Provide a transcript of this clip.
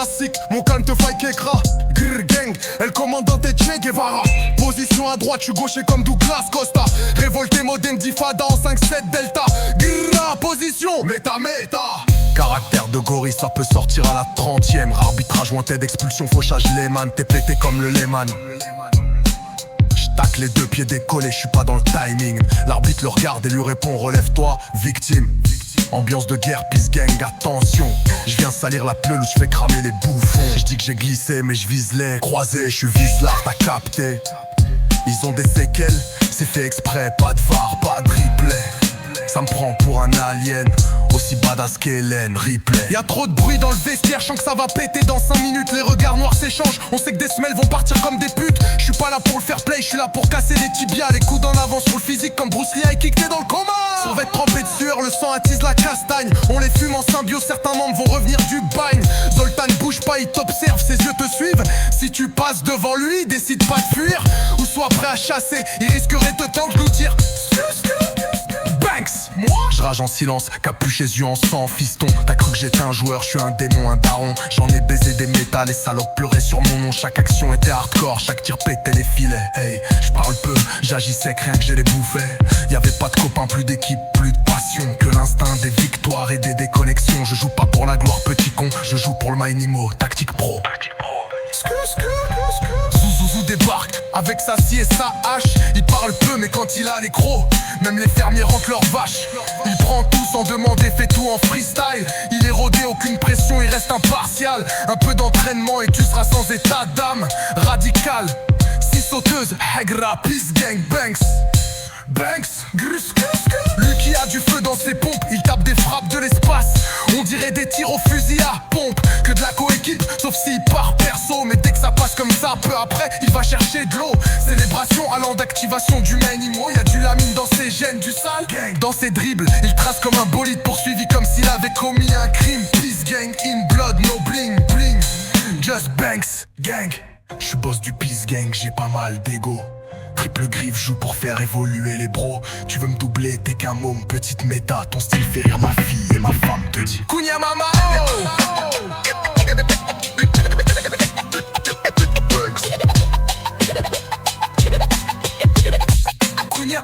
classique, mon calme te faille qu'écra. Grrr gang, elle commande dans tes Che Guevara. Position à droite, je suis gaucher comme Douglas Costa. Révolté modem d'Ifada en 5-7 Delta. Grrr, position, méta. Caractère de gorille, ça peut sortir à la 30e. Arbitrage, wanted, d'expulsion, fauchage, Lehman. T'es pété comme le Lehman. J'tacle les deux pieds décollés, je suis pas dans le timing. L'arbitre le regarde et lui répond, relève-toi, victime. Ambiance de guerre, peace gang, attention. Je viens salir la pelouse, je fais cramer les bouffons. Je dis que j'ai glissé mais je vise les croisés. Je suis là, t'as capté. Ils ont des séquelles, c'est fait exprès. Pas de VAR, pas de replay. Ça me prend pour un alien, aussi badass qu'Hélène Ripley. Y'a trop de bruit dans le vestiaire, je sens que ça va péter dans 5 minutes. Les regards noirs s'échangent, on sait que des semelles vont partir comme des putes. Je suis pas là pour le fair play, je suis là pour casser les tibias. Les coudes en avant sur le physique comme Bruce Lee, high kick, t'es dans le coma. Son vêtement trempé de sueur, le sang attise la castagne. On les fume en symbiose, certains membres vont revenir du bagne. Zoltan bouge pas, il t'observe, ses yeux te suivent. Si tu passes devant lui, décide pas de fuir ou sois prêt à chasser, il risquerait de t'engloutir. Moi je rage en silence, capuche les yeux en sang, fiston. T'as cru que j'étais un joueur, je suis un démon, un daron. J'en ai baisé des métals, les salopes pleuraient sur mon nom. Chaque action était hardcore, chaque tir pétait les filets. Hey, je parle peu, j'agissais que rien que j'ai les bouffées. Y'avait pas de copains, plus d'équipe, plus de passion. Que l'instinct des victoires et des déconnexions. Je joue pas pour la gloire, petit con, je joue pour le Mynimo, tactique pro. Zouzou débarque avec sa scie et sa hache. Il parle peu mais quand il a les crocs, même les fermiers rentrent leurs vaches. Il prend tout sans demander, fait tout en freestyle. Il est rodé, aucune pression, il reste impartial. Un peu d'entraînement et tu seras sans état d'âme. Radical, six sauteuses, Hagra, peace gang, Banks. Lui qui a du feu dans ses pompes, il tape des frappes de l'espace. On dirait des tirs au fusil à pompe. Que de la coéquipe, sauf s'il part perso. Mais dès que ça passe comme ça, peu après, il va chercher de l'eau. Célébration allant d'activation du Mynimo. Y'a du lamine dans ses gènes, du sale dans ses dribbles. Il trace comme un bolide poursuivi comme s'il avait commis un crime. Peace gang, in blood, no bling bling. Just Banks, gang. J'suis boss du peace gang, j'ai pas mal d'ego. Triple griffe joue pour faire évoluer les bros. Tu veux me doubler, t'es qu'un môme, petite méta. Ton style fait rire ma fille et ma femme te dit Kounia mama Kounia